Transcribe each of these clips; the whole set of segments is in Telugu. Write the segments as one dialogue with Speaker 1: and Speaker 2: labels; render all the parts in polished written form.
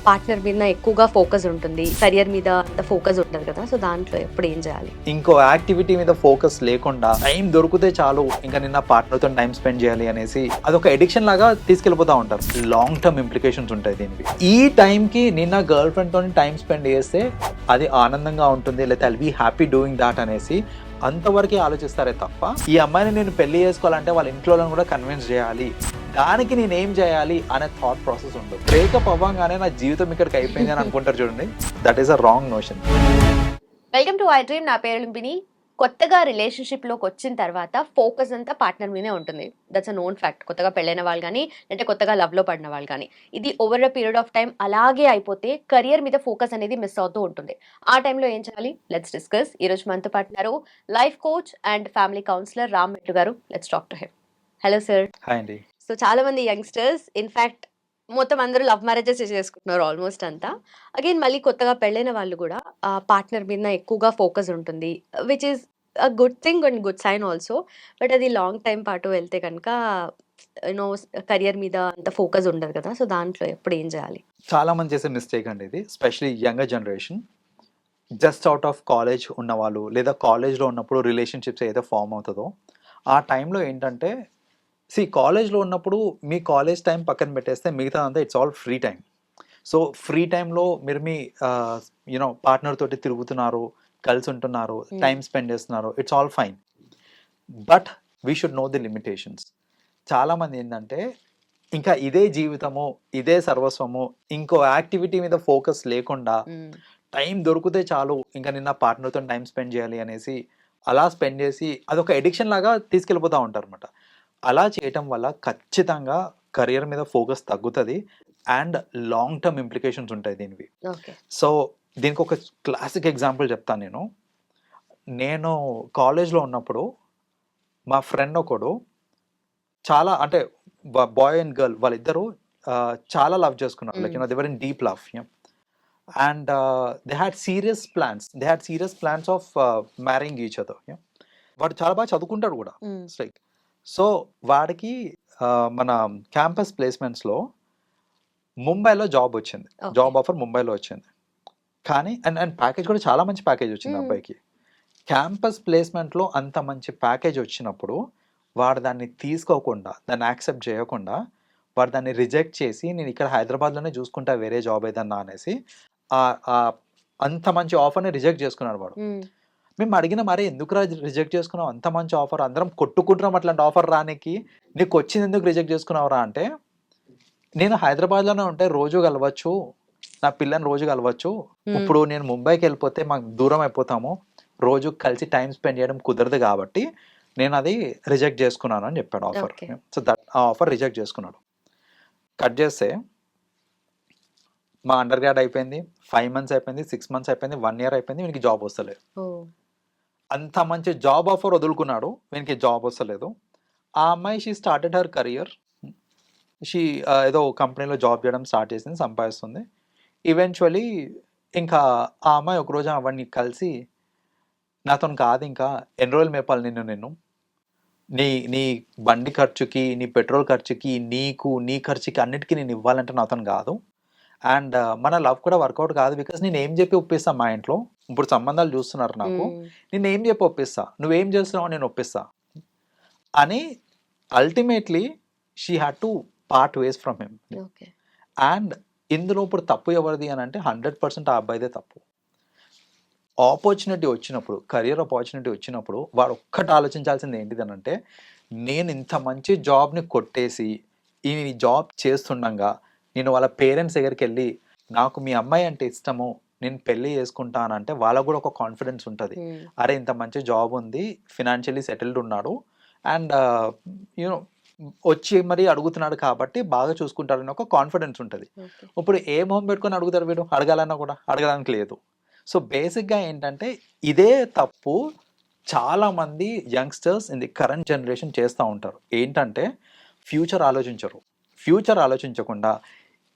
Speaker 1: పార్ట్నర్ మీద ఎక్కువగా ఫోకస్ ఉంటుంది, కెరియర్ మీద అంత ఫోకస్ ఉంటుంది కదా, సో దాంట్లో ఎప్పుడు ఏం చేయాలి?
Speaker 2: ఇంకో యాక్టివిటీ మీద ఫోకస్ లేకుండా టైం దొరికితే చాలు ఇంకా నిన్న పార్ట్నర్తో టైం స్పెండ్ చేయాలి అనేసి అదొక ఎడిక్షన్ లాగా తీసుకెళ్ళిపోతా ఉంటారు. లాంగ్ టర్మ్ ఇంప్లికేషన్స్ ఉంటాయి దీనికి. ఈ టైంకి నిన్న గర్ల్ ఫ్రెండ్ తోని టైం స్పెండ్ చేస్తే అది ఆనందంగా ఉంటుంది, లేకపోతే I'll be happy doing that అనేసి అంతవరకే ఆలోచిస్తారే తప్ప ఈ అమ్మాయిని నేను పెళ్లి చేసుకోవాలంటే వాళ్ళ ఇంట్లో కూడా కన్విన్స్ చేయాలి, దానికి నేనేం చేయాలి అనే థాట్ ప్రాసెస్ ఉండదు. బ్రేకప్ అవ్వగానే నా జీవితం ఇక్కడికి అయిపోయింది అని అనుకుంటారు చూడండి, that is a wrong notion.
Speaker 1: Welcome to I dream. నా పేరు లుంబిని. కొత్తగా రిలేషన్షిప్ లోకి వచ్చిన తర్వాత ఫోకస్ అంతా పార్ట్నర్ మీదే ఉంటుంది. That's a known fact. కొత్తగా పెళ్ళైన వాళ్ళు కానీ, అంటే కొత్తగా లవ్ లో పడిన వాళ్ళు కానీ, ఇది over a period of time అలాగే అయిపోతే కెరియర్ మీద ఫోకస్ అనేది మిస్ అవుతూ ఉంటుంది. ఆ టైంలో ఏం చేయాలి? Let's discuss. ఈ రోజు మనతో పాటున్నారు life coach and family counsellor Ram Mettu గారు. Let's talk to him. Hello sir.
Speaker 2: Hi అండి.
Speaker 1: సో చాలా మంది యంగ్స్టర్స్, ఇన్ఫాక్ట్ మొత్తం అందరూ లవ్ మ్యారేజెస్ చేసుకుంటున్నారు ఆల్మోస్ట్ అంతా. అగైన్ మళ్ళీ కొత్తగా పెళ్ళైన వాళ్ళు కూడా ఆ పార్ట్నర్ మీద ఎక్కువగా ఫోకస్ ఉంటుంది, which is a good thing and good sign also. But అది లాంగ్ టైం పాటు వెళ్తే కనుక యూనో కెరియర్ మీద అంత ఫోకస్ ఉండదు కదా, సో దాంట్లో ఎప్పుడు ఏం చేయాలి?
Speaker 2: చాలా మంది చేసే మిస్టేక్ అండి ఇది, especially younger generation. Just out of college ఉన్నవాళ్ళు లేదా కాలేజ్లో ఉన్నప్పుడు రిలేషన్షిప్స్ ఏదైతే ఫామ్ అవుతుందో ఆ టైంలో ఏంటంటే, కాలేజ్లో ఉన్నప్పుడు మీ కాలేజ్ టైం పక్కన పెట్టేస్తే మిగతా అంతా it's all free time. So free టైంలో మీరు మీ పార్ట్నర్ తోటి తిరుగుతున్నారు, కలిసి ఉంటున్నారు, టైం స్పెండ్ చేస్తున్నారు, it's all fine. But we should know the limitations. చాలామంది ఏంటంటే ఇంకా ఇదే జీవితము, ఇదే సర్వస్వము, ఇంకో యాక్టివిటీ మీద ఫోకస్ లేకుండా టైం దొరికితే చాలు ఇంకా నిన్న పార్ట్నర్తో టైం స్పెండ్ చేయాలి అనేసి అలా స్పెండ్ చేసి అదొక ఎడిక్షన్ లాగా తీసుకెళ్ళిపోతూ ఉంటారు అనమాట. అలా చేయటం వల్ల ఖచ్చితంగా కెరియర్ మీద ఫోకస్ తగ్గుతుంది అండ్ లాంగ్ టర్మ్ ఇంప్లికేషన్స్ ఉంటాయి దీనివి.
Speaker 1: ఓకే.
Speaker 2: సో దీనికి ఒక క్లాసిక్ ఎగ్జాంపుల్ చెప్తాను నేను. నేను కాలేజ్లో ఉన్నప్పుడు మా ఫ్రెండ్ ఒకడు చాలా, అంటే బాయ్ అండ్ గర్ల్ వాళ్ళిద్దరూ చాలా లవ్ చేసుకున్నారు, like they were in deep love. And they had serious plans of marrying each other. వాడు చాలా బాగా చదువుకుంటాడు కూడా. లైక్ సో వాడికి మన క్యాంపస్ ప్లేస్మెంట్స్లో ముంబైలో జాబ్ వచ్చింది, జాబ్ ఆఫర్ ముంబైలో వచ్చింది. కానీ అండ్ ప్యాకేజ్ కూడా చాలా మంచి ప్యాకేజ్ వచ్చింది అబ్బాయికి. క్యాంపస్ ప్లేస్మెంట్లో అంత మంచి ప్యాకేజ్ వచ్చినప్పుడు వాడు దాన్ని తీసుకోకుండా, దాన్ని యాక్సెప్ట్ చేయకుండా, వాడు దాన్ని రిజెక్ట్ చేసి నేను ఇక్కడ హైదరాబాద్లోనే చూసుకుంటా వేరే జాబ్ ఏదన్నా అనేసి అంత మంచి ఆఫర్ని రిజెక్ట్ చేసుకున్నాడు వాడు. మేము అడిగిన మరే ఎందుకు రిజెక్ట్ చేసుకున్నావు, అంత మంచి ఆఫర్, అందరం కొట్టుకుంటున్నాం అట్లాంటి ఆఫర్ రానికి, నీకు వచ్చింది ఎందుకు రిజెక్ట్ చేసుకున్నావురా అంటే, నేను హైదరాబాద్లోనే ఉంటే రోజు కలవచ్చు, నా పిల్లని రోజు కలవచ్చు, ఇప్పుడు నేను ముంబైకి వెళ్ళిపోతే మాకు దూరం అయిపోతాము, రోజు కలిసి టైం స్పెండ్ చేయడం కుదరదు కాబట్టి నేను అది రిజెక్ట్ చేసుకున్నాను అని చెప్పాడు ఆఫర్. సో ఆ ఆఫర్ రిజెక్ట్ చేసుకున్నాడు. కట్ చేస్తే మా అండర్ గ్రాడ్ అయిపోయింది, 5 months అయిపోయింది, 6 months అయిపోయింది, 1 year అయిపోయింది, వీనికి జాబ్ వస్తలేదు. అంత మంచి జాబ్ ఆఫర్ వదులుకున్నాడు, వీనికి జాబ్ వస్తలేదు. ఆ అమ్మాయి she started her career. She ఏదో కంపెనీలో జాబ్ చేయడం స్టార్ట్ చేసింది, సంపాదిస్తుంది. ఈవెన్చువలీ ఇంకా ఆ అమ్మాయి ఒకరోజు అవన్నీ కలిసి, నాతో కాదు ఇంకా ఎన్ని రోజులు మేపాలి నిన్ను, నీ బండి ఖర్చుకి, నీ పెట్రోల్ ఖర్చుకి, నీ ఖర్చుకి అన్నిటికీ నేను ఇవ్వాలంటే నాతో కాదు, అండ్ మన లవ్ కూడా వర్కౌట్ కాదు, బికాస్ నేను ఏం చెప్పి ఒప్పిస్తా, మా ఇంట్లో ఇప్పుడు సంబంధాలు చూస్తున్నారు నాకు, నేను ఏం చెప్పి ఒప్పిస్తా, నువ్వేం చేస్తున్నావు నేను ఒప్పిస్తా అని ultimately she had to part ways from him. And ఇందులో ఇప్పుడు తప్పు ఎవరిది అని అంటే 100% ఆ అబ్బాయిదే తప్పు. ఆపర్చునిటీ వచ్చినప్పుడు, కెరియర్ ఆపర్చునిటీ వచ్చినప్పుడు వాడు ఒక్కటి ఆలోచించాల్సింది ఏంటిదని అంటే, నేను ఇంత మంచి జాబ్ని కొట్టేసి ఈ జాబ్ చేస్తుండగా నేను వాళ్ళ పేరెంట్స్ దగ్గరికి వెళ్ళి నాకు మీ అమ్మాయి అంటే ఇష్టము, నేను పెళ్ళి చేసుకుంటానంటే వాళ్ళకు కూడా ఒక కాన్ఫిడెన్స్ ఉంటుంది, అరే ఇంత మంచి జాబ్ ఉంది, ఫినాన్షియలీ సెటిల్డ్ ఉన్నాడు, అండ్ యూనో వచ్చి మరీ అడుగుతున్నాడు కాబట్టి బాగా చూసుకుంటారని ఒక కాన్ఫిడెన్స్ ఉంటుంది. ఇప్పుడు ఏ మొహం పెట్టుకొని అడుగుతారు వీడు, అడగాలన్నా కూడా అడగడానికి లేదు. సో బేసిక్గా ఏంటంటే ఇదే తప్పు చాలామంది youngsters in the current generation చేస్తూ ఉంటారు. ఏంటంటే ఫ్యూచర్ ఆలోచించకుండా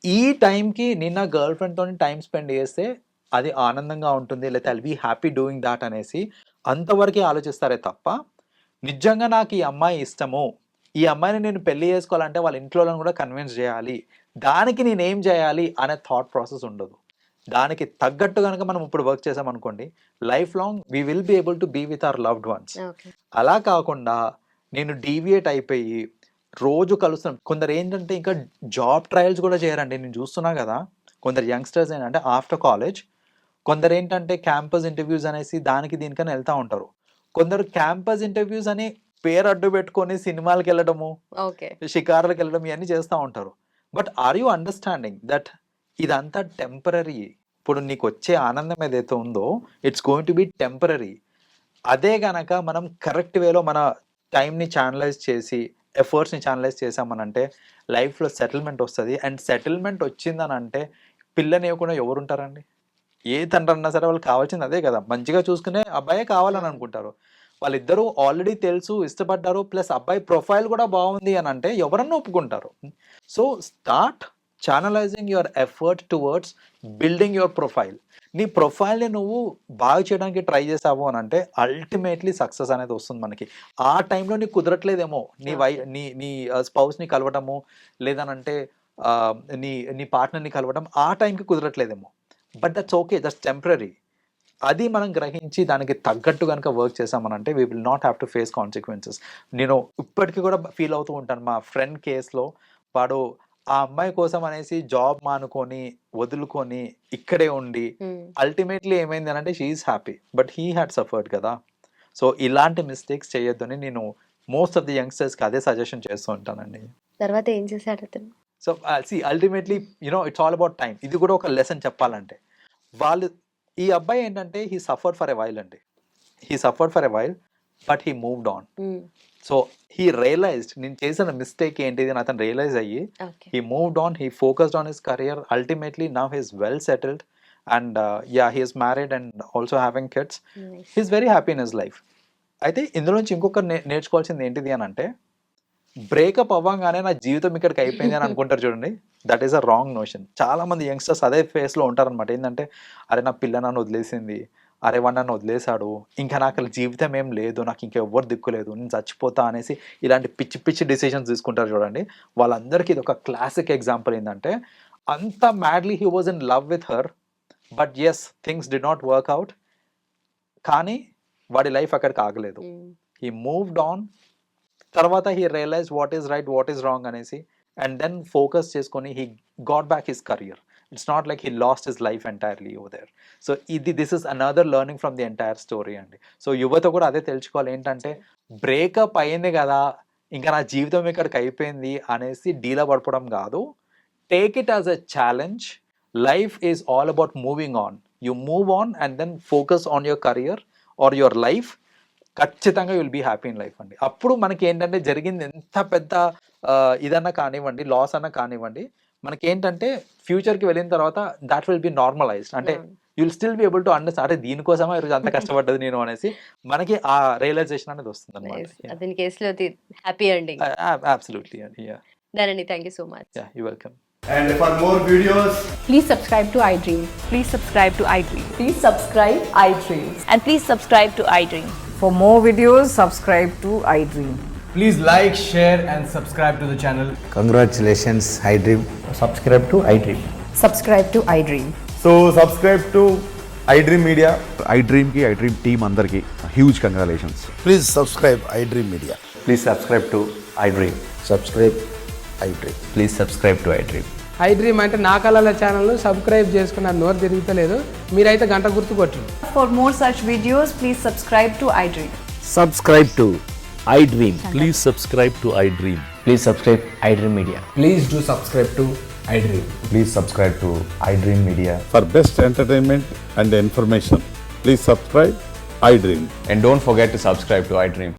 Speaker 2: ఈ టైంకి నిన్న గర్ల్ ఫ్రెండ్తో టైం స్పెండ్ చేస్తే అది ఆనందంగా ఉంటుంది, లేకపోతే I'll be happy doing that అనేసి అంతవరకే ఆలోచిస్తారే తప్ప, నిజంగా నాకు ఈ అమ్మాయి ఇష్టము, ఈ అమ్మాయిని నేను పెళ్లి చేసుకోవాలంటే వాళ్ళ ఇంట్లో వాళ్ళని కూడా కన్విన్స్ చేయాలి, దానికి నేనేం చేయాలి అనే థాట్ ప్రాసెస్ ఉండదు. దానికి తగ్గట్టు కనుక మనం ఇప్పుడు వర్క్ చేసామనుకోండి, life long we will be able to be with our loved ones.
Speaker 1: Okay.
Speaker 2: అలా కాకుండా నేను డీవియేట్ అయిపోయి రోజు కలుస్తున్నాం. కొందరు ఏంటంటే ఇంకా జాబ్ ట్రయల్స్ కూడా చేయరండి. నేను చూస్తున్నా కదా, కొందరు యంగ్స్టర్స్ ఏంటంటే ఆఫ్టర్ కాలేజ్ కొందరు ఏంటంటే క్యాంపస్ ఇంటర్వ్యూస్ అనేసి దానికి దీనికని వెళ్తూ ఉంటారు. కొందరు క్యాంపస్ ఇంటర్వ్యూస్ అని పేరు అడ్డు పెట్టుకొని సినిమాలకు వెళ్ళడము,
Speaker 1: ఓకే.
Speaker 2: షికారులకు వెళ్ళడం ఇవన్నీ చేస్తూ ఉంటారు. But are you understanding that ఇదంతా టెంపరరీ? ఇప్పుడు నీకు వచ్చే ఆనందం ఏదైతే ఉందో it's going to be temporary. అదే గనక మనం కరెక్ట్ వేలో మన టైంని ఛానలైజ్ చేసి ఎఫర్ట్స్ని ఛానలైజ్ చేసామనంటే లైఫ్లో సెటిల్మెంట్ వస్తుంది. అండ్ సెటిల్మెంట్ వచ్చిందని అంటే పిల్లని ఇవ్వకుండా ఎవరు ఉంటారండి? ఏ తండ్రి అన్నా సరే వాళ్ళకి కావాల్సింది అదే కదా, మంచిగా చూసుకునే అబ్బాయే కావాలని అనుకుంటారు. వాళ్ళిద్దరూ ఆల్రెడీ తెలుసు, ఇష్టపడ్డారు, ప్లస్ అబ్బాయి ప్రొఫైల్ కూడా బాగుంది అని అంటే ఎవరన్నా ఒప్పుకుంటారు. So start channelising your effort towards building your profile. నీ ప్రొఫైల్ని నువ్వు బాగా చేయడానికి ట్రై చేసావు అని అంటే అల్టిమేట్లీ సక్సెస్ అనేది వస్తుంది మనకి. ఆ టైంలో నీకు కుదరట్లేదేమో నీ స్పౌస్ని కలవడము, లేదనంటే నీ నీ పార్ట్నర్ని కలవడం ఆ టైంకి కుదరట్లేదేమో, but that's okay, that's temporary. అది మనం గ్రహించి దానికి తగ్గట్టు కనుక వర్క్ చేసామనంటే we will not have to face consequences. నేను ఇప్పటికీ కూడా ఫీల్ అవుతూ ఉంటాను. మా ఫ్రెండ్ కేసులో వాడు ఆ అమ్మాయి కోసం అనేసి జాబ్ మానుకొని వదులుకొని ఇక్కడే ఉండి అల్టిమేట్లీ ఏమైంది అని అంటే she is happy, but he had suffered కదా. సో ఇలాంటి మిస్టేక్స్ చేయొద్దని నేను మోస్ట్ ఆఫ్ ది యంగ్స్టర్స్కి అదే సజెషన్ చేస్తూ ఉంటానండి.
Speaker 1: తర్వాత ఏం చేశాడు అతను?
Speaker 2: So see ultimately it's all about time. ఇది కూడా ఒక లెసన్ చెప్పాలంటే ఈ అబ్బాయి ఏంటంటే he suffered for a while అండి. He suffered for a while but he moved on. So he realised నేను చేసిన మిస్టేక్ ఏంటిది అని అతను రియలైజ్ అయ్యి he moved on, he focused on his career. Ultimately now he is well settled and he is married and also having kids. He is very happy in his life. అయితే ఇందులో నుంచి ఇంకొకరు నేర్చుకోవాల్సింది ఏంటిది అని అంటే, బ్రేకప్ అవ్వగానే నా జీవితం ఇక్కడికి అయిపోయింది అని అనుకుంటారు చూడండి, that is a wrong notion. చాలా మంది యంగ్స్టర్స్ అదే ఫేస్లో ఉంటారనమాట. ఏంటంటే అరే నా పిల్ల నన్ను వదిలేసింది, అరే వాడు నన్ను వదిలేశాడు, ఇంకా నాకు జీవితం ఏం లేదు, నాకు ఇంకా ఎవ్వరు దిక్కులేదు, నేను చచ్చిపోతా అనేసి ఇలాంటి పిచ్చి పిచ్చి డిసిషన్స్ తీసుకుంటారు చూడండి. వాళ్ళందరికీ ఇది ఒక క్లాసిక్ ఎగ్జాంపుల్. ఏంటంటే అంత madly he was in love with her, but as things did not work out. కానీ వాడి లైఫ్ అక్కడికి ఆగలేదు. He moved on. తర్వాత he realise what is right what is wrong అనేసి, అండ్ దెన్ ఫోకస్ చేసుకొని he got back his career. It's not like he lost his life entirely over there. So this is another learning from the entire story అండి. సో యువత కూడా అదే తెలుసుకోవాలి. ఏంటంటే బ్రేకప్ అయింది కదా, ఇంకా నా జీవితం ఇక్కడికి అయిపోయింది అనేసి డీలా పడిపోవడం కాదు. Take it as a challenge. Life is all about moving on. You move on and then focus on your career or your life. ఖచ్చితంగా will be happy in life అండి. అప్పుడు మనకి ఏంటంటే జరిగింది ఎంత పెద్ద ఇదన్నా కానివ్వండి, లాస్ అన్నా కానివ్వండి, మనకి ఏంటంటే ఫ్యూచర్కి వెళ్ళిన తర్వాత దాట్ విల్ బి నార్మలైజ్డ్. అంటే you will still be able to understand, అంటే దీనికోసమే ఈరోజు అంత కష్టపడ్డది నేను అనేసి మనకి ఆ రియలైజేషన్ అనేది వస్తుంది అనమాట.
Speaker 1: అతని కేసులో హ్యాపీ ఎండింగ్.
Speaker 2: అబ్సల్యూట్లీ అండి.
Speaker 1: దానండి, thank you so much.
Speaker 2: You welcome.
Speaker 3: And for more videos,
Speaker 4: Please subscribe to iDream.
Speaker 5: Please subscribe to iDream.
Speaker 4: Please subscribe iDream.
Speaker 5: And please subscribe to iDream.
Speaker 4: For more videos, subscribe to iDream.
Speaker 3: please like, share and subscribe to the channel.
Speaker 6: Congratulations, iDream.
Speaker 7: Subscribe to iDream.
Speaker 4: Subscribe to iDream.
Speaker 3: So subscribe to iDream Media.
Speaker 8: iDream ki iDream team andarki huge congratulations.
Speaker 6: Please subscribe iDream Media.
Speaker 7: Please subscribe to iDream.
Speaker 6: Subscribe iDream.
Speaker 7: Please subscribe to iDream.
Speaker 9: iDream అంటే నా కళల ఛానల్ సబ్స్క్రైబ్ చేసుకున్న నోరు తిరుగుతలేదు, మీరైతే గంట గుర్తు కొట్టండి.
Speaker 4: For more such videos, please subscribe to iDream.
Speaker 7: Subscribe to iDream.
Speaker 10: Please subscribe to iDream.
Speaker 7: Please subscribe iDream Media.
Speaker 3: Please do subscribe to iDream.
Speaker 7: Please subscribe to iDream Media.
Speaker 8: For best entertainment and information, please subscribe iDream.
Speaker 7: And don't forget to subscribe to iDream.